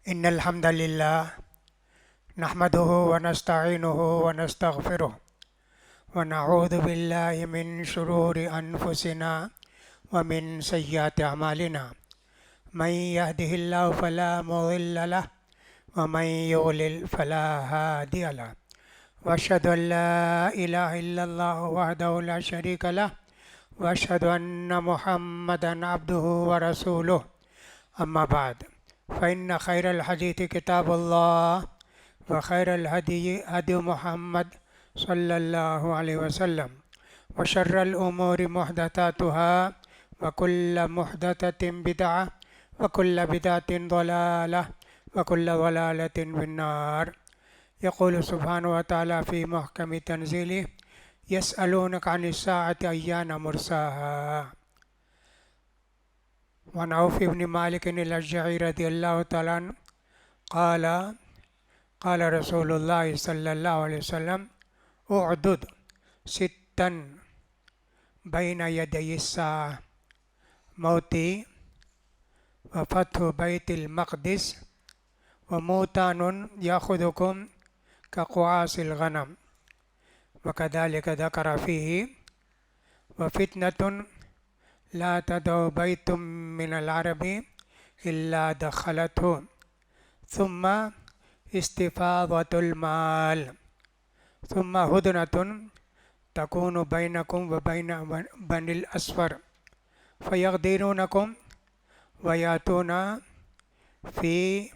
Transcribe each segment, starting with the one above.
إن الحمد لله نحمده ونستعينه ونستغفره ونعوذ بالله من شرور أنفسنا ومن سيئات أعمالنا. من يهده الله فلا مضل له ومن يضلل فلا هادي له. وأشهد أن لا إله إلا الله وحده لا شريك له وأشهد أن محمدا عبده ورسوله. أما بعد، فإن خير الحديث كتاب الله وخير الهدي هدي محمد صلى الله عليه وسلم وشر الأمور محدثاتها وكل محدثة بدعة وكل بدعة ضلالة وكل ضلالة في النار. يقول سبحانه وتعالى في محكم تنزيله: يسألونك عن الساعة أيان مرساها. وعن عوف بن مالك الأشجعي رضي الله تعالى عنه قال: قال رسول الله صلى الله عليه وسلم: اعدد ستا بين يدي الساعة: موتي وفتح بيت المقدس وموتان يأخذكم كقعاص الغنم. وكذلك ذكر فيه: وفتنة لا تدع بيت من العرب إلا دخلته، ثم استفاضة المال، ثم هدنة تكون بينكم وبين بني الأصفر فيغدرونكم ويأتون في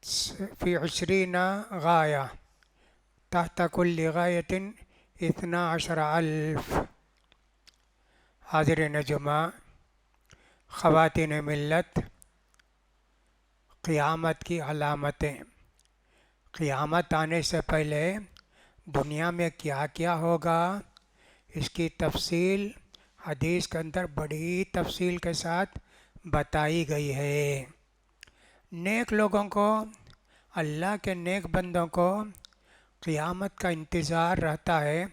20 غاية تحت كل غاية 12,000. حاضرین جمعہ، خواتین ملت، قیامت کی علامتیں. قیامت آنے سے پہلے دنیا میں کیا کیا ہوگا، اس کی تفصیل حدیث کے اندر بڑی تفصیل کے ساتھ بتائی گئی ہے. نیک لوگوں کو، اللہ کے نیک بندوں کو قیامت کا انتظار رہتا ہے.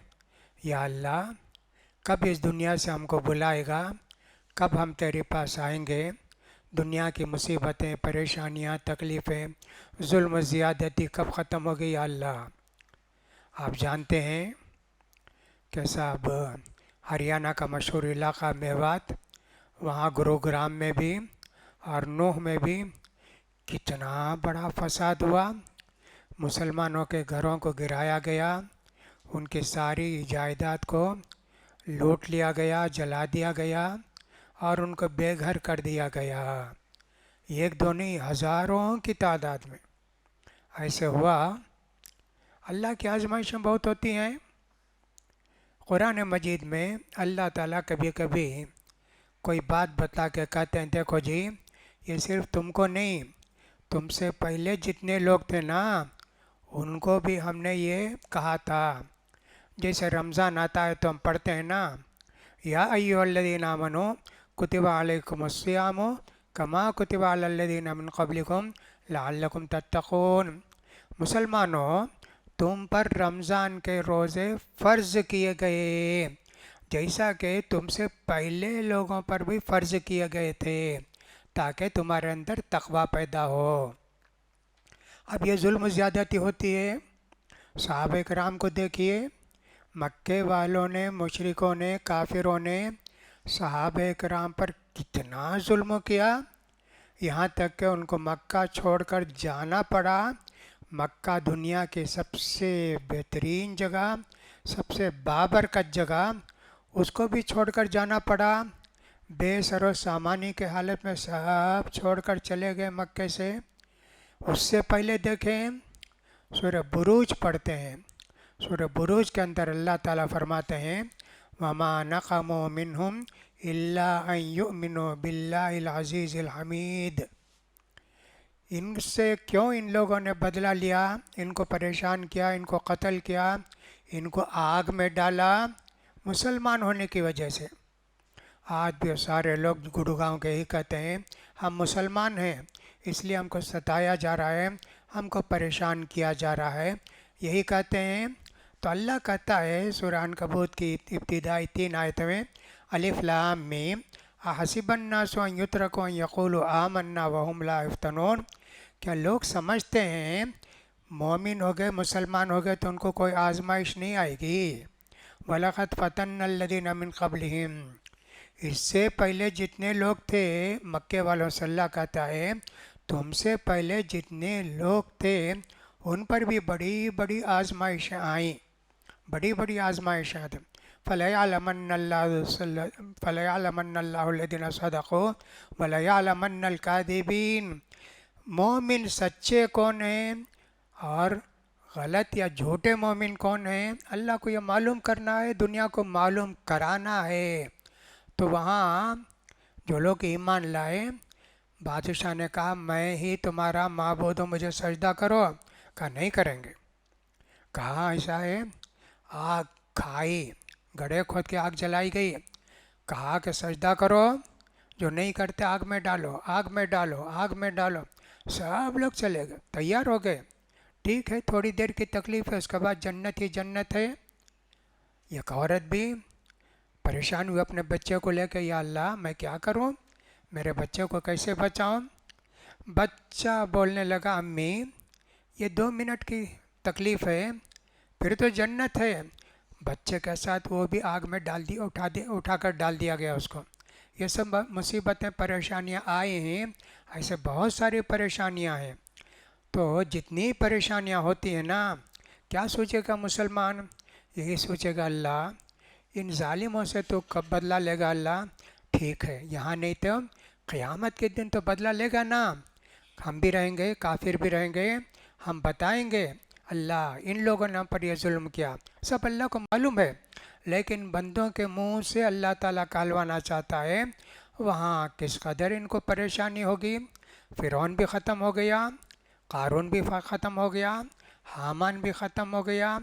یا اللہ، کب اس دنیا سے ہم کو بلائے گا، کب ہم تیرے پاس آئیں گے، دنیا کی مصیبتیں، پریشانیاں، تکلیفیں، ظلم و زیادتی کب ختم ہوگی. یا اللہ، آپ جانتے ہیں کہ صاحب ہریانہ کا مشہور علاقہ میوات، وہاں گروگرام میں بھی اور نوح میں بھی کتنا بڑا فساد ہوا. مسلمانوں کے گھروں کو گرایا گیا، ان کی ساری جائیداد کو لوٹ لیا گیا، جلا دیا گیا اور ان کو بے گھر کر دیا گیا. ایک دو نہیں، ہزاروں کی تعداد میں ایسے ہوا. اللہ کی آزمائشیں بہت ہوتی ہیں. قرآن مجید میں اللہ تعالیٰ کبھی کبھی کوئی بات بتا کے کہتے ہیں: دیکھو جی، یہ صرف تم کو نہیں، تم سے پہلے جتنے لوگ تھے نا، ان کو بھی ہم نے یہ کہا تھا. جیسے رمضان آتا ہے تو ہم پڑھتے ہیں نا: یا ایھا الذین آمنوا کتب علیکم الصیام کما کتب علی الذین من قبلکم لعلکم تتقون. مسلمانوں، تم پر رمضان کے روزے فرض کیے گئے جیسا کہ تم سے پہلے لوگوں پر بھی فرض کیے گئے تھے، تاکہ تمہارے اندر تقوی پیدا ہو. اب یہ ظلم و زیادتی ہوتی ہے. صحابہ کرام کو دیکھیے، مکے والوں نے، مشرکوں نے، کافروں نے صحابہ کرام پر کتنا ظلم کیا، یہاں تک کہ ان کو مکہ چھوڑ کر جانا پڑا. مکہ دنیا کی سب سے بہترین جگہ، سب سے بابرکت جگہ، اس کو بھی چھوڑ کر جانا پڑا. بے سر و سامانی کے حالت میں سب چھوڑ کر چلے گئے مکے سے. اس سے پہلے دیکھیں، سورہ بروج پڑھتے ہیں. سورہ بروج کے اندر اللہ تعالیٰ فرماتے ہیں: وَمَا نَقَمُوا مِنْهُمْ إِلَّا أَن يُؤْمِنُوا بِاللَّهِ الْعَزِيزِ الْحَمِيدِ. ان سے کیوں ان لوگوں نے بدلہ لیا، ان کو پریشان کیا، ان کو قتل کیا، ان کو آگ میں ڈالا؟ مسلمان ہونے کی وجہ سے. آج بھی سارے لوگ گڑگاؤں کے ہی کہتے ہیں: ہم مسلمان ہیں، اس لیے ہم کو ستایا جا رہا ہے، ہم کو پریشان کیا جا رہا ہے، یہی کہتے ہیں. تو اللہ کہتا ہے سورہ عنکبوت کی ابتدائی 3 آیتوں میں: الف لام میم अहसिब अन्नास अन युत्रकू अन यक़ूलू आमन्ना वहुम ला युफ्तनून, क्या लोग समझते हैं मोमिन हो गए मुसलमान हो गए तो उनको कोई आजमाइश नहीं आएगी। वलक़द फ़तन्ना अल्लज़ीना मिन क़ब्लिहिम, इससे पहले जितने लोग थे, मक्के वालों से अल्लाह कहता है तुमसे पहले जितने लोग थे उन पर भी बड़ी बड़ी आजमाइशें आईं, बड़ी बड़ी आजमाइशें थी। फ़लयअलमन्नल्लाहुल्लज़ीना सदक़ू वलयअलमन्नल काज़िबीन, मोमिन सच्चे कौन हैं और गलत या झूठे मोमिन कौन हैं, अल्लाह को ये मालूम करना है, दुनिया को मालूम कराना है। तो वहाँ जो लोग ईमान लाए, बादशाह ने कहा मैं ही तुम्हारा माबूद हूँ, मुझे सजदा करो। कहा नहीं करेंगे। कहा ऐसा है, आग खाई, गड्ढे खोद के आग जलाई गई, कहा कि सजदा करो, जो नहीं करते आग में डालो, आग में डालो, आग में डालो। सब लोग चले गए, तैयार हो गए। ठीक है, थोड़ी देर की तकलीफ है, उसके बाद जन्नत ही जन्नत है। एक औरत भी परेशान हुई अपने बच्चे को लेकर, या अल्लाह मैं क्या करूं, मेरे बच्चे को कैसे बचाऊं। बच्चा बोलने लगा अम्मी ये 2 मिनट की तकलीफ़ है, फिर तो जन्नत है। बच्चे के साथ वो भी आग में डाल दी, उठाकर डाल दिया गया उसको। ये सब मुसीबतें परेशानियां आई हैं, ऐसे बहुत सारी परेशानियां हैं। तो जितनी परेशानियां होती हैं ना, क्या सोचेगा मुसलमान, यही सोचेगा अल्लाह इन ज़ालिमों से तो कब बदला लेगा अल्लाह। ठीक है, यहाँ नहीं तो क़यामत के दिन तो बदला लेगा ना, हम भी रहेंगे, काफिर भी रहेंगे, हम बताएंगे अल्लाह इन लोगों ने हम पर यह जुल्म किया, सब अल्लाह को मालूम है। लेकिन बंदों के मुंह से अल्लाह ताला कहलवाना चाहता है, वहाँ किस कदर इनको परेशानी होगी। फ़िरौन भी ख़त्म हो गया, क़ारून भी ख़त्म हो गया, हामान भी ख़त्म हो गया,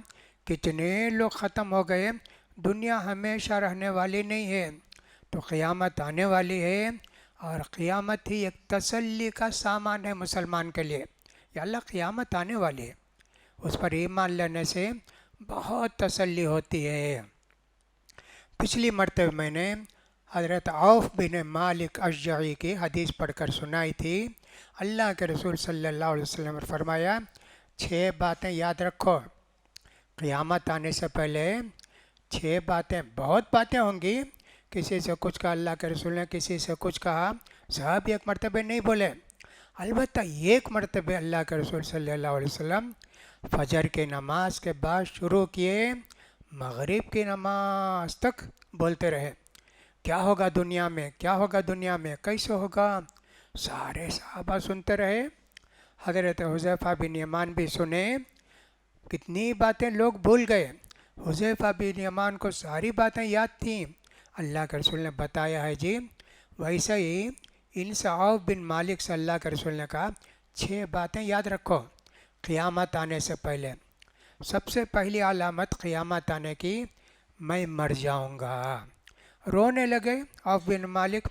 कितने लोग ख़त्म हो गए। दुनिया हमेशा रहने वाली नहीं है, तो क़यामत आने वाली है, और क़यामत ही एक तसल्ली का सामान है मुसलमान के लिए। या अल्लाह क़यामत आने वाली है, उस पर ईमान लेने से बहुत तसल्ली होती है। पिछली मरतबे मैंने हज़रत औफ़ बिन मालिक अशजई की हदीस पढ़कर सुनाई थी। अल्लाह के रसूल सल्लल्लाहु अलैहि वसल्लम ने फरमाया 6 बातें याद रखो, क़यामत आने से पहले 6 बातें, बहुत बातें होंगी, किसी से कुछ कहा अल्लाह के रसूल ने, किसी से कुछ कहा, सब एक मरतबे नहीं बोले। अलबत्ता एक मरतबे अल्लाह के रसूल सल्लल्लाहु अलैहि वसल्लम फजर की नमाज के बाद शुरू किए, मगरिब की नमाज तक बोलते रहे, क्या होगा दुनिया में, क्या होगा दुनिया में, कैसे होगा। सारे सहाबा सुनते रहे, हज़रत हुज़ैफ़ा बिन यमान भी सुने। कितनी बातें लोग भूल गए, हुज़ैफ़ा बिन यमान को सारी बातें याद थीं। अल्लाह के रसूल ने बताया है जी, वैसे ही इनसे औफ़ बिन मालिक से अल्लाह के रसूल ने कहा 6 बातें याद रखो क़यामत आने से पहले। सबसे पहली अलामत क़यामत आने की, मैं मर जाऊंगा। रोने लगे औफ़ बिन मालिक।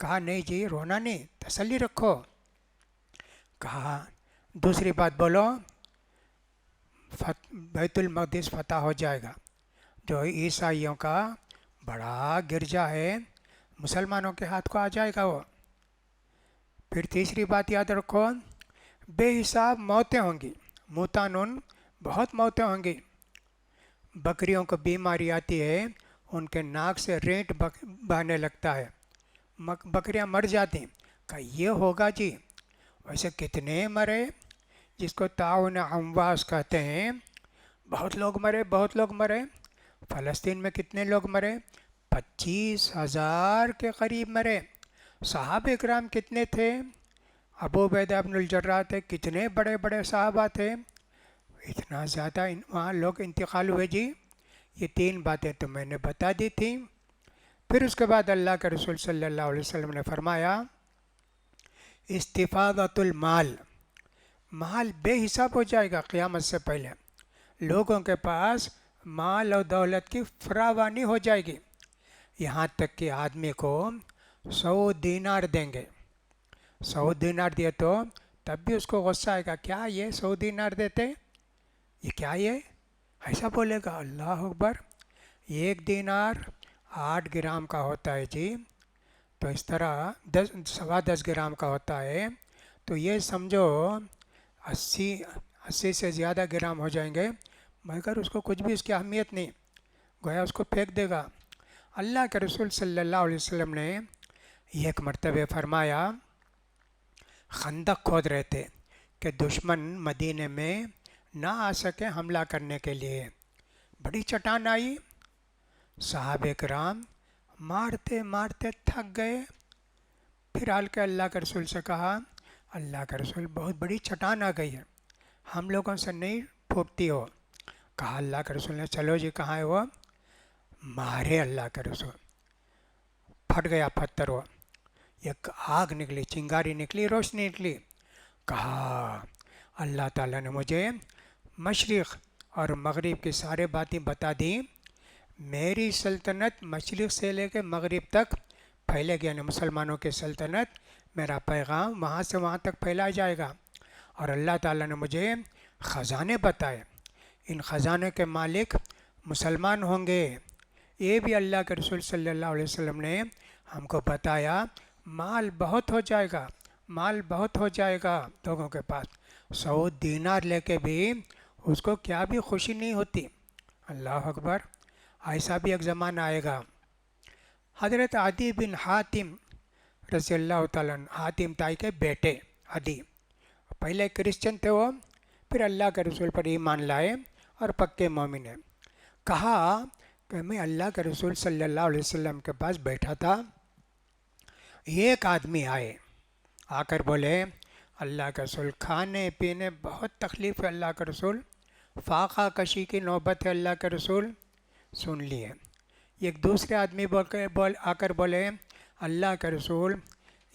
कहा नहीं जी, रोना नहीं, तसल्ली रखो। कहा दूसरी बात बोलो, बैतुल मक़दिस फ़तह हो जाएगा, जो ईसाइयों का बड़ा गिरजा है, मुसलमानों के हाथ को आ जाएगा वो। फिर तीसरी बात याद रखो, बेहिसाब मौतें होंगी, मुतानुन, बहुत मौतें होंगी। बकरियों को बीमारी आती है, उनके नाक से रेंट बहने लगता है, बकरियां मर जाती। का ये होगा जी। वैसे कितने मरे, जिसको ताउन अमवास कहते हैं, बहुत लोग मरे, बहुत लोग मरे। फ़लस्तीन में कितने लोग मरे, 25,000 के करीब मरे। सहाबा इकराम कितने थे, अबू उबैदा इब्नुल जर्राह थे, कितने बड़े बड़े सहाबा थे, इतना ज़्यादा वहाँ लोग इंतकाल हुए जी। ये 3 बातें तो मैंने बता दी थी। फिर उसके बाद अल्लाह के रसूल सल्लल्लाहु अलैहि वसल्लम ने फरमाया इस्तिफ़ादतुल माल, माल बेहिसाब हो जाएगा क़यामत से पहले। लोगों के पास माल और दौलत की फरावानी हो जाएगी, यहाँ तक कि आदमी को 100 दीनार देंगे, 100 दीनार दिए तो तब भी उसको गुस्सा आएगा, क्या ये 100 दीनार देते, ये क्या ये, ऐसा बोलेगा। अल्लाह अकबर। 1 दीनार 8 ग्राम का होता है जी, تو اس طرح 10 سوا 10 گرام کا ہوتا ہے، تو یہ سمجھو 80 سے زیادہ گرام ہو جائیں گے، مگر اس کو کچھ بھی اس کی اہمیت نہیں، گویا اس کو پھینک دے گا۔ اللہ کے رسول صلی اللہ علیہ وسلم نے ایک مرتبہ فرمایا، خندق کھود رہے تھے کہ دشمن مدینے میں نہ آ سکے حملہ کرنے کے لیے، بڑی چٹان آئی، صحابہ کرام مارتے مارتے تھک گئے، پھر آل کے اللہ کے رسول سے کہا، اللہ کے رسول بہت بڑی چٹان آ گئی ہے، ہم لوگوں سے نہیں پھوٹتی ہو۔ کہا اللہ کے رسول نے، چلو جی کہاں ہے وہ؟ مارے اللہ کے رسول، پھٹ گیا پتھر، وہ ایک آگ نکلی، چنگاری نکلی، روشنی نکلی۔ کہا اللہ تعالیٰ نے مجھے مشرق اور مغرب کی سارے باتیں بتا دیں، میری سلطنت مشرق سے لے کے مغرب تک پھیلے گی، یعنی مسلمانوں کی سلطنت، میرا پیغام وہاں سے وہاں تک پھیلا جائے گا۔ اور اللہ تعالیٰ نے مجھے خزانے بتائے، ان خزانے کے مالک مسلمان ہوں گے، یہ بھی اللہ کے رسول صلی اللہ علیہ وسلم نے ہم کو بتایا۔ مال بہت ہو جائے گا، مال بہت ہو جائے گا لوگوں کے پاس، 100 دینار لے کے بھی اس کو کیا بھی خوشی نہیں ہوتی۔ اللہ اکبر، ایسا بھی ایک زمانہ آئے گا۔ حضرت عدی بن حاتم رضی اللہ تعالیٰ عنہ، حاتم تائی کے بیٹے عدی، پہلے کرسچن تھے وہ، پھر اللہ کے رسول پر ایمان لائے اور پکے مومن ہیں۔ کہا کہ میں اللہ کے رسول صلی اللہ علیہ وسلم کے پاس بیٹھا تھا، ایک آدمی آئے، آ کر بولے، اللہ کے رسول کھانے پینے بہت تکلیف ہے، اللہ کے رسول فاقہ کشی کی نوبت ہے، اللہ کے رسول سن لیے۔ ایک دوسرے آدمی آ کر بولے، اللہ کے رسول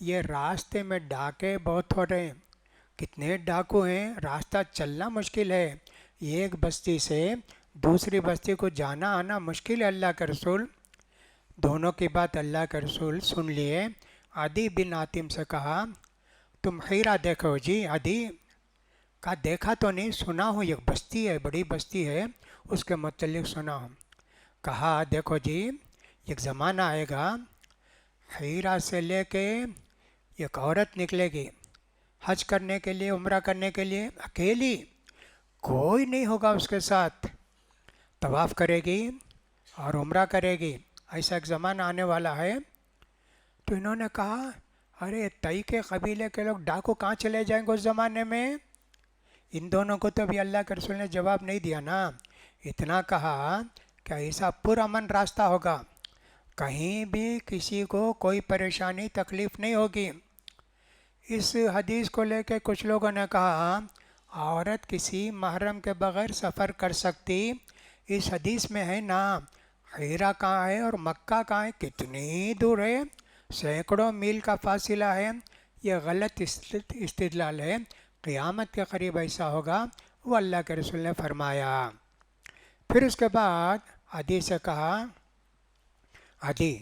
یہ راستے میں ڈاکے بہت ہو رہے ہیں، کتنے ڈاکو ہیں، راستہ چلنا مشکل ہے، ایک بستی سے دوسری بستی کو جانا آنا مشکل ہے، اللہ کے رسول۔ دونوں کی بات اللہ کے رسول سن لیے۔ عدی بن حاتم سے کہا، تم حیرہ دیکھو جی؟ عدی کہا دیکھا تو نہیں، سنا ہوں، ایک بستی ہے، بڑی بستی ہے، اس کے متعلق سنا ہوں۔ کہا دیکھو جی، ایک زمانہ آئے گا، حیرہ سے لے کے ایک عورت نکلے گی حج کرنے کے لیے، عمرہ کرنے کے لیے، اکیلی، کوئی نہیں ہوگا اس کے ساتھ، طواف کرے گی اور عمرہ کرے گی، ایسا ایک زمانہ آنے والا ہے۔ تو انہوں نے کہا، ارے تئی کے قبیلے کے لوگ ڈاکو کہاں چلے جائیں گے اس زمانے میں؟ ان دونوں کو تو بھی اللہ کے رسول نے جواب نہیں دیا نا، اتنا کہا کہ ایسا پرامن راستہ ہوگا، کہیں بھی کسی کو کوئی پریشانی تکلیف نہیں ہوگی۔ اس حدیث کو لے کے کچھ لوگوں نے کہا، عورت کسی محرم کے بغیر سفر کر سکتی؟ اس حدیث میں ہے نا، حیرہ کہاں ہے اور مکہ کہاں ہے، کتنی دور ہے، سینکڑوں میل کا فاصلہ ہے، یہ غلط استدلال ہے، قیامت کے قریب ایسا ہوگا، وہ اللہ کے رسول نے فرمایا۔ پھر اس کے بعد عدی سے کہا، عدی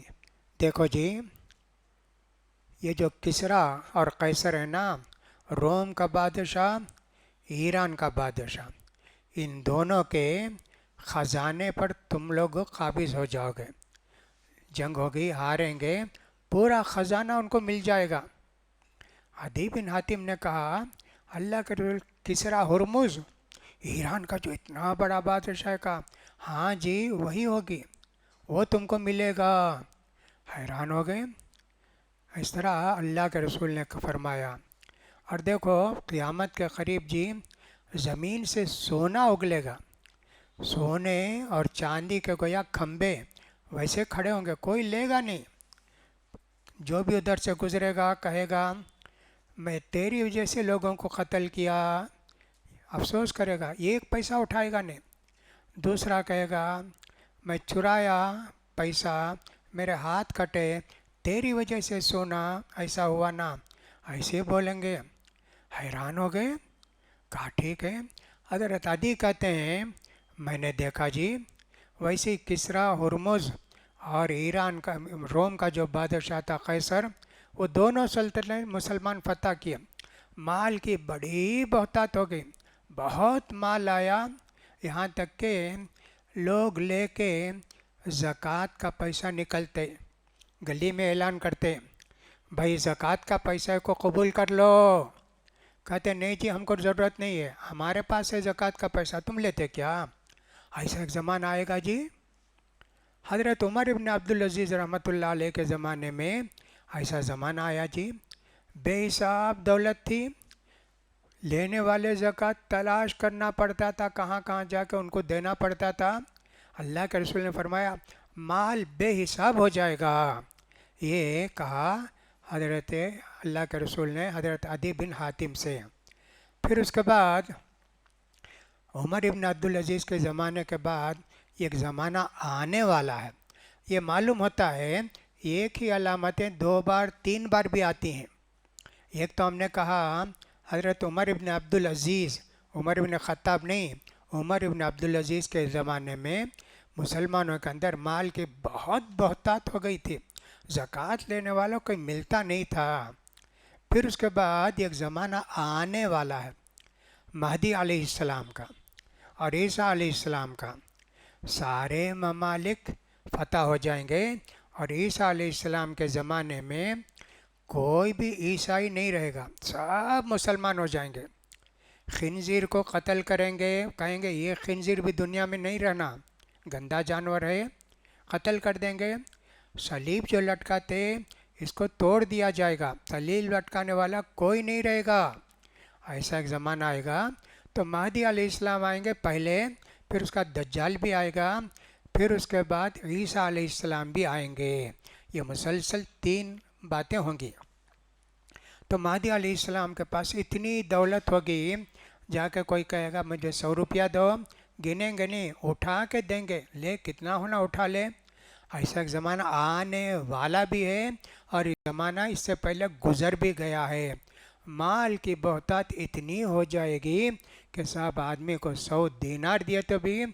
دیکھو جی، یہ جو کسریٰ اور قیصر ہے نا، روم کا بادشاہ، ایران کا بادشاہ، ان دونوں کے خزانے پر تم لوگ قابض ہو جاؤ گے، جنگ ہوگی، ہاریں گے، پورا خزانہ ان کو مل جائے گا۔ عدی بن حاتم نے کہا، اللہ کے رسول کسریٰ ہرمز، ایران کا جو اتنا بڑا بادشاہ کا، ہاں جی وہی ہوگی، وہ تم کو ملے گا۔ حیران ہو گئے۔ اس طرح اللہ کے رسول نے فرمایا۔ اور دیکھو قیامت کے قریب جی، زمین سے سونا اگلے گا، سونے اور چاندی کے گویا کھمبے ویسے کھڑے ہوں گے، کوئی لے گا نہیں، جو بھی ادھر سے گزرے گا کہے گا میں تیری وجہ سے لوگوں کو قتل کیا، افسوس کرے گا، ایک پیسہ اٹھائے گا نہیں۔ دوسرا کہے گا میں چرایا پیسہ، میرے ہاتھ کٹے، تیری وجہ سے سونا ایسا ہوا نا، ایسے بولیں گے۔ حیران ہو گئے، کہا ٹھیک ہے۔ حضرت عدی کہتے ہیں میں نے دیکھا جی، ویسے کسریٰ ہرمز اور ایران کا، روم کا جو بادشاہ تھا قیصر، وہ دونوں سلطنتیں مسلمان فتح کیے، مال کی بڑی بہتات ہو گئی، بہت مال آیا، یہاں تک کہ لوگ لے کے زکوٰۃ کا پیسہ نکلتے، گلی میں اعلان کرتے भाई ज़कात का पैसा को कबूल कर लो। कहते नहीं जी हमको ज़रूरत नहीं है, हमारे पास है ज़कात का पैसा, तुम लेते क्या? ऐसा एक ज़माना आएगा जी। हज़रत उमर इब्न अब्दुल अज़ीज़ रहमतुल्लाह अलैह के ज़माने में ऐसा ज़माना आया जी। बेहिसाब दौलत थी, लेने वाले ज़कात तलाश करना पड़ता था, कहाँ कहाँ जाके उनको देना पड़ता था। अल्लाह के रसूल ने फरमाया माल बेहिसाब हो जाएगा। ये कहा हज़रत अल्लाह के रसूल ने हज़रत अदी बिन हातिम से। फिर उसके बाद उमर इब्न अब्दुल अज़ीज़ के ज़माने के बाद एक ज़माना आने वाला है। ये मालूम होता है एक ही अलामतें दो बार तीन बार भी आती हैं। एक तो हमने कहा हज़रत उमर इब्न अब्दुल अज़ीज़, उमर इब्न ख़त्ताब नहीं, उमर इब्न अब्दुल अज़ीज़ के ज़माने में मुसलमानों के अंदर माल की बहुत बहुतात हो गई थी, ज़कात लेने वालों को मिलता नहीं था। फिर उसके बाद एक ज़माना आने वाला है महदी अलैहिस्सलाम का और ईसा अलैहिस्सलाम का। सारे ममालिक फतह हो जाएंगे और ईसा अलैहिस्सलाम के ज़माने में कोई भी ईसाई नहीं रहेगा, सब मुसलमान हो जाएंगे। खिंजीर को कत्ल करेंगे, कहेंगे ये खिंजीर भी दुनिया में नहीं रहना, गंदा जानवर है, कत्ल कर देंगे। सलीब जो लटकाते इसको तोड़ दिया जाएगा, सलीब लटकाने वाला कोई नहीं रहेगा। ऐसा एक ज़माना आएगा तो महदी अलैहिस्सलाम आएंगे पहले, फिर उसका दज्जाल भी आएगा, फिर उसके बाद ईसा अलैहिस्सलाम भी आएंगे। ये मुसलसल तीन बातें होंगी। तो महदी अलैहिस्सलाम के पास इतनी दौलत होगी, जाके कोई कहेगा मुझे 100 रुपया दो, गिनेंगे नहीं, उठा के देंगे, ले कितना होना उठा ले। ऐसा एक ज़माना आने वाला भी है और ये ज़माना इससे पहले गुज़र भी गया है। माल की बहुतात इतनी हो जाएगी कि साहब आदमी को 100 दीनार दिए तो भी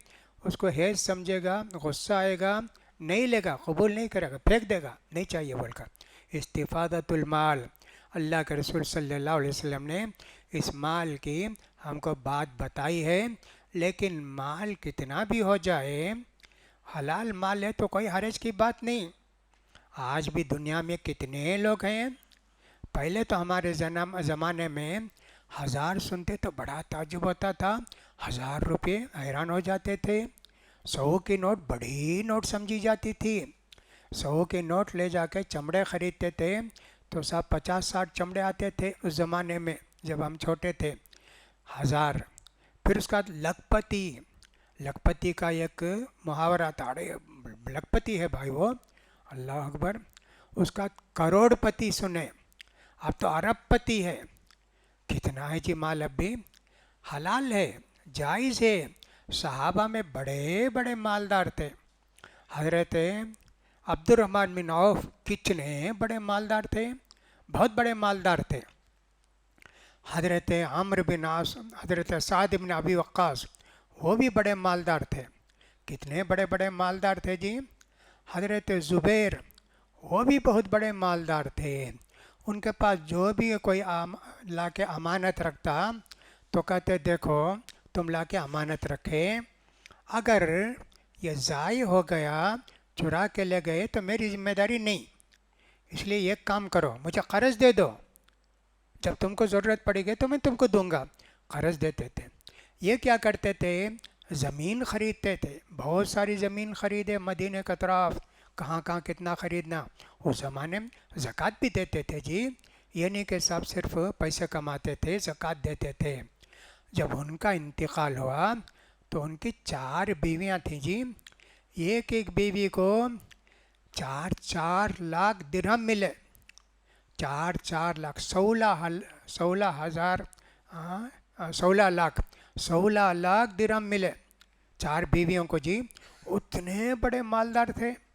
उसको हेज समझेगा, गुस्सा आएगा, नहीं लेगा, कबूल नहीं करेगा, फेंक देगा, नहीं चाहिए बोलकर। इस्तिफ़ादतुल माल, अल्लाह के रसूल सल्लल्लाहु अलैहि वसल्लम ने इस माल की हमको बात बताई है। लेकिन माल कितना भी हो जाए, हलाल माल है तो कोई हर्ज की बात नहीं। आज भी दुनिया में कितने लोग हैं, पहले तो हमारे ज़माने में 1000 सुनते तो बड़ा ताज्जुब होता था, 1000 रुपये हैरान हो जाते थे। 100 की नोट बड़ी नोट समझी जाती थी। 100 के नोट ले जाके चमड़े ख़रीदते थे तो सब 50-60 चमड़े आते थे उस ज़माने में जब हम छोटे थे। 1000। फिर उसका लखपति, लखपति का एक मुहावरा था, अरे लखपति है भाई वो, अल्लाह अकबर। उसका करोड़पति सुने, अब तो अरबपति है। कितना है जी माल, अब भी हलाल है, जायज़ है। सहाबा में बड़े बड़े मालदार थे। हज़रत अब्दुर्रहमान बिन औफ कितने बड़े मालदार थे, बहुत बड़े मालदार थे। हज़रत अम्र बिन आस, हज़रत साद बिन अबी वक्कास, वो भी बड़े मालदार थे। कितने बड़े बड़े मालदार थे जी। हज़रत ज़ुबैर, वो भी बहुत बड़े मालदार थे। उनके पास जो भी कोई ला के अमानत रखता तो कहते देखो तुम ला के अमानत रखे, अगर ये ज़ाय हो गया, चुरा के ले गए तो मेरी जिम्मेदारी नहीं, इसलिए एक काम करो मुझे कर्ज़ दे दो, जब तुमको ज़रूरत पड़ेगी तो मैं तुमको दूंगा। कर्ज़ देते थे। ये क्या करते थे, ज़मीन ख़रीदते थे, बहुत सारी ज़मीन ख़रीदे मदीने के तरफ, कहाँ कहाँ कितना ख़रीदना। उस ज़माने में ज़कात भी देते थे जी, ये नहीं कि सब सिर्फ पैसे कमाते थे, ज़कात देते थे। जब उनका इंतकाल हुआ तो उनकी 4 बीवियाँ थीं जी। एक एक बीवी को 4-4 लाख दिरहम मिले, 4-4 लाख, 16,000, 16 लाख, 16 लाख दिरहम मिले 4 बीवियों को जी। उतने बड़े मालदार थे।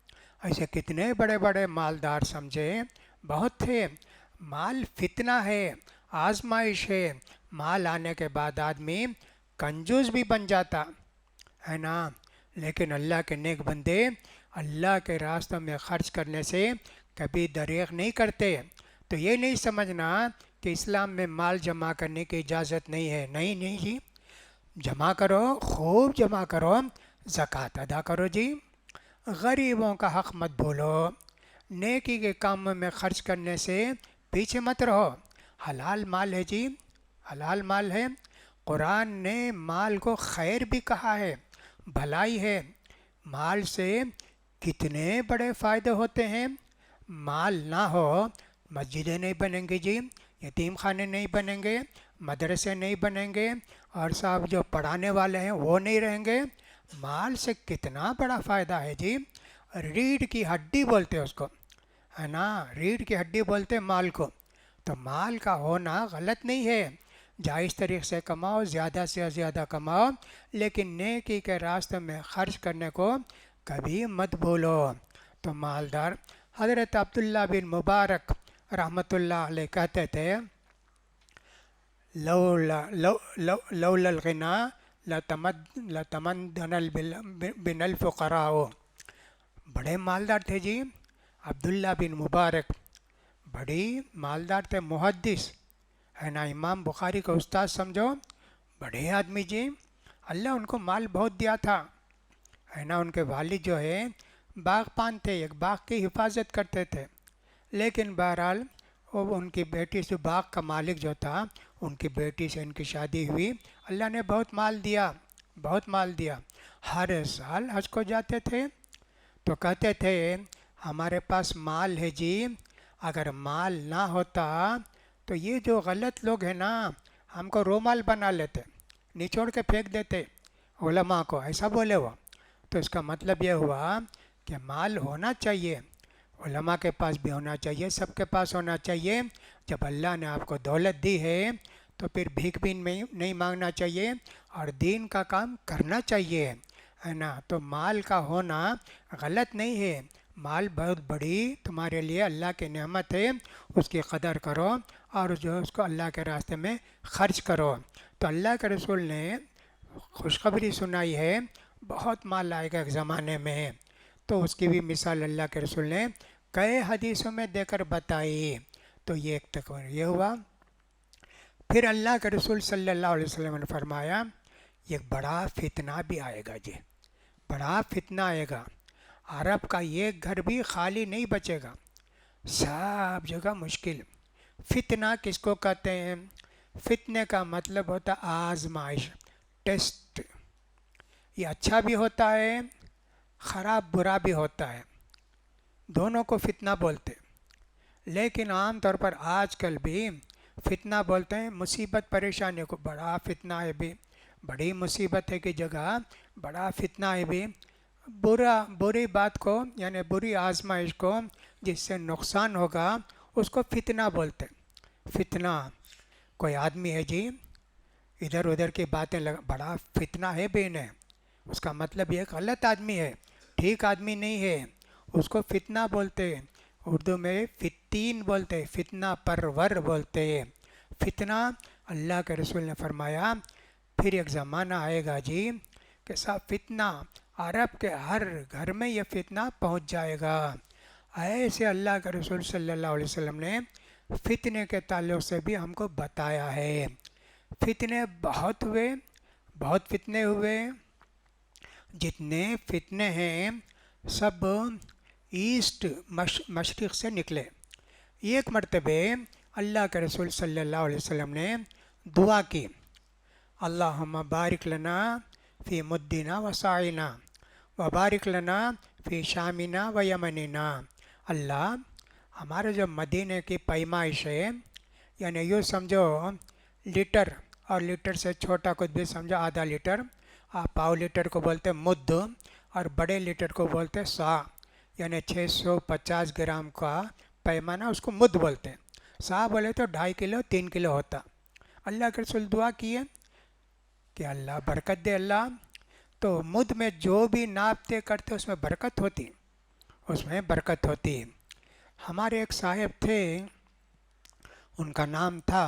ऐसे कितने बड़े बड़े मालदार समझे, बहुत थे। माल फितना है, आजमाइश है। माल आने के बाद आदमी कंजूस भी बन जाता है ना। लेकिन अल्लाह के नेक बंदे अल्लाह के रास्तों में ख़र्च करने से कभी दरेग नहीं करते। तो ये नहीं समझना कि इस्लाम में माल जमा करने की इजाज़त नहीं है, नहीं नहीं जी, जमा करो, खूब जमा करो, ज़कात अदा करो जी। गरीबों का हक़ मत भूलो, नेकी के कामों में खर्च करने से पीछे मत रहो। हलाल माल है जी, हलाल माल है। कुरान ने माल को खैर भी कहा है, भलाई है। माल से कितने बड़े फ़ायदे होते हैं। माल ना हो, मस्जिदें नहीं बनेंगी जी, यतीम खाने नहीं बनेंगे, मदरसे नहीं बनेंगे, और साहब जो पढ़ाने वाले हैं वो नहीं रहेंगे। माल से कितना बड़ा फ़ायदा है जी। रीढ़ की हड्डी बोलते हैं उसको, है ना, रीढ़ की हड्डी बोलते हैं माल को। तो माल का होना गलत नहीं है, जायज़ तरीके से कमाओ, ज़्यादा से ज़्यादा कमाओ, लेकिन नेकी के रास्ते में खर्च करने को कभी मत भूलो। तो मालदार हज़रत अब्दुल्ला बिन मुबारक रहमतुल्लाह अलैह कहते थे, लौला लौ लौ लौलल गिना लतमद्दनल बिनल फ़ुक़राओ। बड़े मालदार थे जी अब्दुल्ला बिन मुबारक, बड़ी मालदार थे, मुहद्दिस, है ना, इमाम बुखारी का उस्ताद समझो, बड़े आदमी जी। अल्लाह उनको माल बहुत दिया था, है ना। उनके वालिद जो है बागबान थे, एक बाग की हिफाजत करते थे। लेकिन बहरहाल वो उनकी बेटी से, बाग का मालिक जो था, उनकी बेटी से इनकी शादी हुई। अल्लाह ने बहुत माल दिया, बहुत माल दिया। हर साल हज को जाते थे तो कहते थे हमारे पास माल है जी, अगर माल ना होता तो ये जो गलत लोग हैं ना, हमको रोमाल बना लेते, निचोड़ के फेंक देते उलमा को, ऐसा बोले वो। तो इसका मतलब ये हुआ कि माल होना चाहिए, उलमा के पास भी होना चाहिए, सबके पास होना चाहिए। जब अल्लाह ने आपको दौलत दी है तो फिर भीख भी नहीं मांगना चाहिए और दीन का काम करना चाहिए, है ना। तो माल का होना गलत नहीं है, माल बहुत बड़ी तुम्हारे लिए अल्लाह की नेमत है, उसकी कदर करो और जो है उसको अल्लाह के रास्ते में खर्च करो। तो अल्लाह के रसूल ने खुशखबरी सुनाई है, बहुत माल आएगा एक ज़माने में। तो उसकी भी मिसाल अल्लाह के रसूल ने कई हदीसों में देकर बताई। तो ये एक तक ये हुआ। फिर अल्लाह के रसूल सल्लल्लाहु अलैहि वसल्लम ने फरमाया, एक बड़ा फितना भी आएगा जी, बड़ा फितना आएगा। अरब का एक घर भी खाली नहीं बचेगा, सब जगह मुश्किल। फितना किसको कहते हैं? फितने का मतलब होता आजमाइश, टेस्ट। ये अच्छा भी होता है, ख़राब बुरा भी होता है, दोनों को फितना बोलते। लेकिन आम तौर पर आजकल भी फितना बोलते हैं मुसीबत परेशानी को। बड़ा फितना है भी, बड़ी मुसीबत है की जगह बड़ा फितना है भी। बुरी बात को यानी बुरी आजमाइश को जिससे नुकसान होगा उसको फितना बोलते। फितना, कोई आदमी है जी इधर उधर की बातें बड़ा फितना है बेन है, उसका मतलब ये गलत आदमी है, ठीक आदमी नहीं है, उसको फितना बोलते। उर्दू में फित्तीन बोलते, फितना परवर बोलते। फितना, अल्लाह के रसूल ने फरमाया फिर एक ज़माना आएगा जी कि सब फितना, अरब के हर घर में ये फितना पहुंच जाएगा। ऐसे अल्लाह के रसूल सल्लल्लाहु अलैहि वसल्लम ने फितने के ताल्लुक़ से भी हमको बताया है। फितने बहुत हुए, बहुत फितने हुए। जितने फितने हैं सब ईस्ट मशरिक़ से निकले। एक मरतबे अल्लाह के रसूल सल्लल्लाहु अलैहि वसल्लम ने दुआ की, अल्लाहुम्मा बारिक लना फ़ी मुद्दिना व साइना व बारिक लना फ़ी शामिना व यमनिना। अल्लाह, हमारे जो मदीने की पैमाइश है, यानी यूँ समझो लीटर, और लीटर से छोटा कुछ भी समझो आधा लीटर, पाव लीटर को बोलते मुद्द, और बड़े लीटर को बोलते सा, यानी 650 ग्राम का पैमाना उसको मुद्द बोलते हैं। सा बोले तो 2.5 किलो 3 किलो होता। अल्लाह के रसूल दुआ किए कि अल्लाह बरकत दे अल्लाह। तो मुद्द में जो भी नापते करते उसमें बरकत होती, उसमें बरकत होती। हमारे एक साहब थे, उनका नाम था,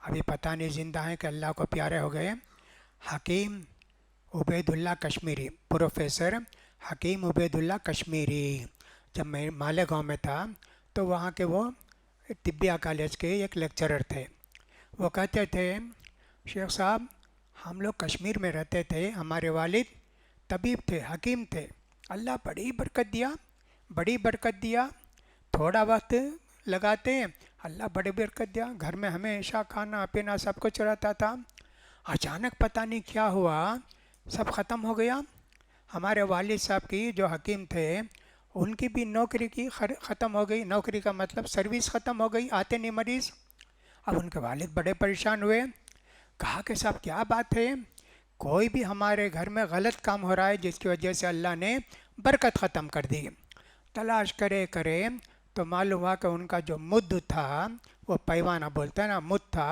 अभी पता नहीं ज़िंदा हैं कि अल्लाह को प्यारे हो गए, हकीम उबैदुल्ला कश्मीरी, प्रोफेसर हकीम उबैदुल्ला कश्मीरी। जब मैं मालेगांव में था तो वहाँ के वो तिब्बिया कॉलेज के एक लेक्चरर थे। वो कहते थे, शेख साहब हम लोग कश्मीर में रहते थे, हमारे वालिद तबीब थे, हकीम थे, अल्लाह बड़ी बरकत दिया, बड़ी बरकत दिया। थोड़ा वक्त लगाते हैं, अल्लाह बड़ी बरकत दिया, घर में हमेशा खाना पीना सब कुछ रहता था। अचानक पता नहीं क्या हुआ, सब ख़त्म हो गया। हमारे वालिद साहब की जो हकीम थे, उनकी भी नौकरी की ख़त्म हो गई। नौकरी का मतलब सर्विस ख़त्म हो गई, आते नहीं मरीज़। अब उनके वालिद बड़े परेशान हुए, कहा कि साहब क्या बात है, कोई भी हमारे घर में गलत काम हो रहा है जिसकी वजह से अल्लाह ने बरकत ख़त्म कर दी। तलाश करे करे तो मालूम हुआ कि उनका जो मुद्द था, वो पैमाना बोलते हैं ना, मुद्द था,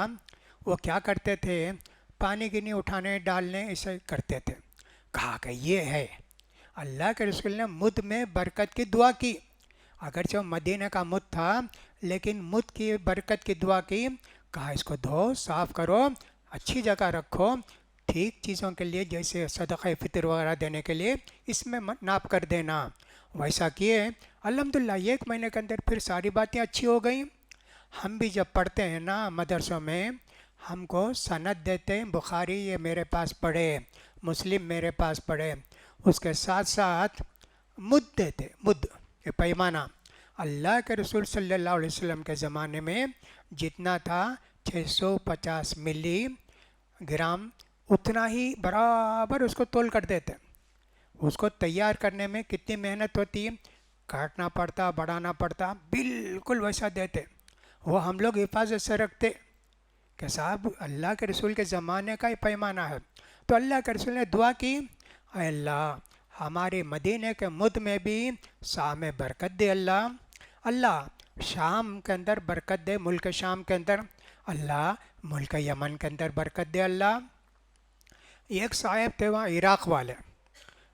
वो क्या करते थे, पानी गिनी उठाने डालने ऐसे करते थे। कहा कि ये है, अल्लाह के रसूल ने मुद्द में बरकत की दुआ की। अगरचे वो मदीने का मुद्द था, लेकिन मुद्द की बरकत की दुआ की। कहा इसको धो साफ़ करो, अच्छी जगह रखो, ठीक चीज़ों के लिए जैसे सदक़ा फ़ितर वगैरह देने के लिए इसमें नाप कर देना। वैसा किए, अल्हम्दुलिल्लाह 1 महीने के अंदर फिर सारी बातें अच्छी हो गई। हम भी जब पढ़ते हैं ना मदरसों में, हमको सनद देते हैं, बुखारी ये मेरे पास पढ़े, मुस्लिम मेरे पास पढ़े, उसके साथ साथ मुद्द देते, मुद्द ये पैमाना। अल्लाह के रसूल सल्लल्लाहु अलैहि वसल्लम के ज़माने में जितना था 650 मिली ग्राम, उतना ही बराबर उसको तोल कर देते। उसको तैयार करने में कितनी मेहनत होती है, काटना पड़ता, बढ़ाना पड़ता, बिल्कुल वैसा देते। वो हम लोग हिफाजत से रखते कि साहब अल्लाह के रसूल के ज़माने का ही पैमाना है। तो अल्लाह के रसूल ने दुआ की, ऐ अल्लाह हमारे मदीने के मुद्द में भी शाम में बरकत दे, अल्लाह अल्लाह शाम के अंदर बरकत दे, मुल्क शाम के अंदर, अल्लाह मुल्क यमन के अंदर बरकत दे अल्लाह। एक साहब थे वहाँ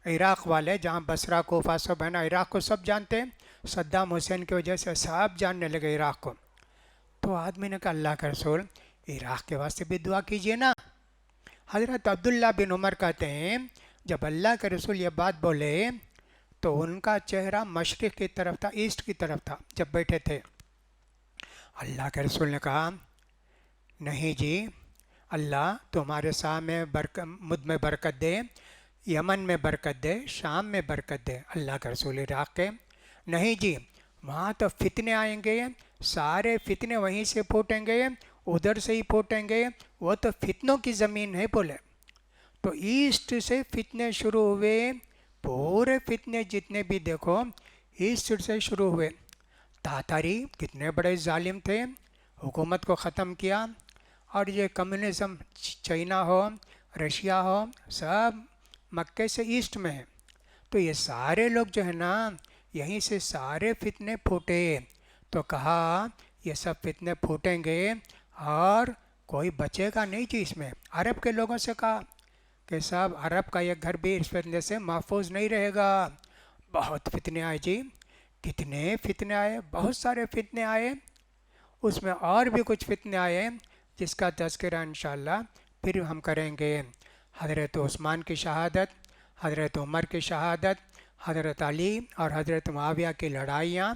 इराक़ वाले जहाँ बसरा कोफा सब है ना, इराक़ को सब जानते हैं, सद्दाम हुसैन की वजह से सब जानने लगे इराक़ को। तो आदमी ने कहा अल्लाह के रसूल इराक़ के वास्ते भी दुआ कीजिए ना। हज़रत अब्दुल्ला बिन उमर कहते हैं, जब अल्लाह के रसूल ये बात बोले तो उनका चेहरा मशरिक़ की तरफ था, ईस्ट की तरफ था जब बैठे थे। अल्लाह के रसूल ने कहा नहीं जी, अल्लाह तुम्हारे सामने मुद में बरकत दे, यमन में बरकत दे, शाम में बरकत दे। अल्लाह के रसूल इराक़ के, नहीं जी वहाँ तो फितने आएंगे, सारे फितने वहीं से फूटेंगे, उधर से ही फूटेंगे, वो तो फितनों की ज़मीन है बोले। तो ईस्ट से फितने शुरू हुए, पूरे फितने जितने भी देखो ईस्ट से शुरू हुए। तातारी कितने बड़े जालिम थे, हुकूमत को ख़त्म किया। और ये कम्युनिज़म चाइना हो, रशिया हो, सब मक्के से ईस्ट में है। तो ये सारे लोग जो है ना, यहीं से सारे फितने फूटे। तो कहा ये सब फितने फूटेंगे और कोई बचेगा नहीं जी इसमें। अरब के लोगों से कहा कि साहब अरब का ये घर भी इस फितने से महफूज नहीं रहेगा। बहुत फितने आए जी, कितने फितने आए, बहुत सारे फितने आए। उसमें और भी कुछ फितने आए जिसका तज़किरा इंशाअल्लाह फिर हम करेंगे। हज़रत उस्मान की शहादत, हज़रत उमर की शहादत, हज़रत अली और हज़रत मुआविया की लड़ाइयाँ,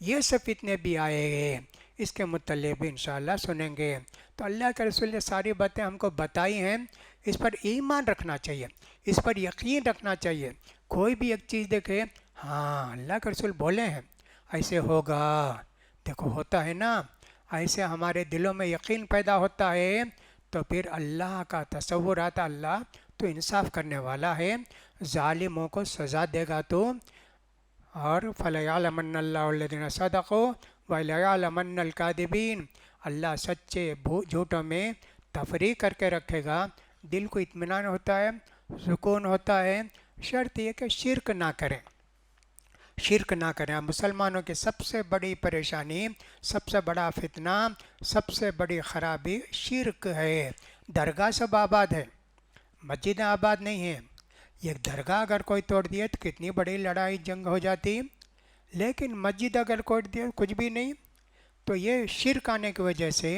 ये सब फितने भी आएंगे, इसके मुतल्लिक़ भी इंशाअल्लाह सुनेंगे। तो अल्लाह के रसूल ने सारी बातें हमको बताई हैं, इस पर ईमान रखना चाहिए, इस पर यकीन रखना चाहिए। कोई भी एक चीज़ देखे, हाँ अल्लाह के रसूल बोले हैं ऐसे होगा, देखो होता है ना, ऐसे हमारे दिलों में यकीन पैदा होता है, तो फिर अल्लाह का तसव्वुर आता, अल्लाह तो इंसाफ करने वाला है, ज़ालिमों को सज़ा देगा तो। और फलयअलमन्नल्लाहुल्लज़ीना सदक़ू वलयअलमन्नल कादिबीन, अल्लाह सच्चे झूठों में तफरीक करके रखेगा। दिल को इत्मीनान होता है, सुकून होता है, शर्त यह कि शिरक ना करें, शिरक ना करें। मुसलमानों की सबसे बड़ी परेशानी, सबसे बड़ा फितना, सबसे बड़ी ख़राबी शिरक है। दरगाह सब आबाद है, मस्जिद आबाद नहीं है। ये दरगाह अगर कोई तोड़ दिए तो कितनी बड़ी लड़ाई जंग हो जाती, लेकिन मस्जिद अगर तोड़ दिए कुछ भी नहीं। तो ये शिरक आने की वजह से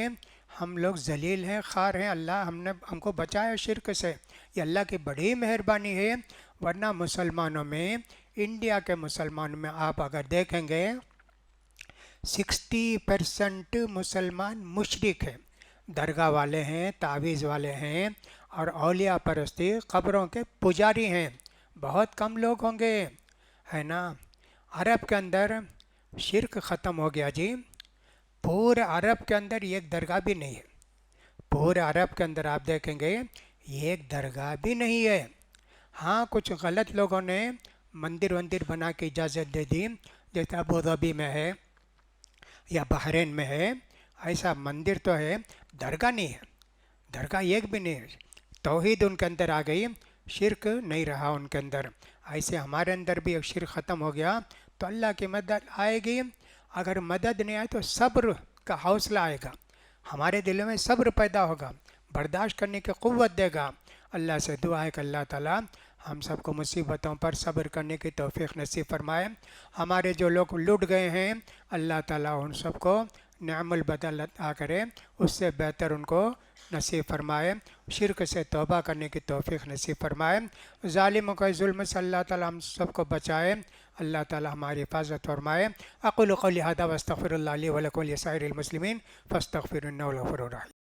हम लोग जलील हैं, ख़ार हैं। अल्लाह हमको बचाया शिरक से, ये अल्लाह की बड़ी मेहरबानी है। वरना मुसलमानों में, इंडिया के मुसलमानों में आप अगर देखेंगे 60% मुसलमान मुशरिक हैं, दरगाह वाले हैं, तावीज़ वाले हैं और औलिया परस्ती, क़ब्रों के पुजारी हैं। बहुत कम लोग होंगे, है ना। अरब के अंदर شرک ختم ہو گیا جی. پورے عرب کے اندر ایک درگاہ بھی نہیں ہے. پورے عرب کے اندر آپ دیکھیں گے ایک درگاہ بھی نہیں ہے. ہاں کچھ غلط لوگوں نے مندر وندر بنا کے اجازت دے دی، جیسے ابوظہبی میں ہے یا بحرین میں ہے. ایسا مندر تو ہے، درگاہ نہیں ہے. درگاہ ایک بھی نہیں ہے. توحید ان کے اندر آ گئی، شرک نہیں رہا ان کے اندر. ایسے ہمارے اندر بھی ایک شرک ختم ہو گیا تو اللہ کی مدد آئے گی. اگر مدد نہیں آئے تو صبر کا حوصلہ آئے گا، ہمارے دلوں میں صبر پیدا ہوگا، برداشت کرنے کی قوت دے گا. اللہ سے دعا ہے کہ اللہ تعالیٰ ہم سب کو مصیبتوں پر صبر کرنے کی توفیق نصیب فرمائے. ہمارے جو لوگ لٹ گئے ہیں اللہ تعالیٰ ان سب کو نعم البدل عطا کرے، اس سے بہتر ان کو نصیب فرمائے. شرک سے توبہ کرنے کی توفیق نصیب فرمائے. ظالموں کے ظلم سے اللہ تعالیٰ ہم سب کو بچائے. اللہ تعالیٰ ہماری حفاظت فرمائے. اقول قولی ھذا واستغفر اللہ لی ولکم ولسائر المسلمین فاستغفروا انہ هو الغفور الرحیم.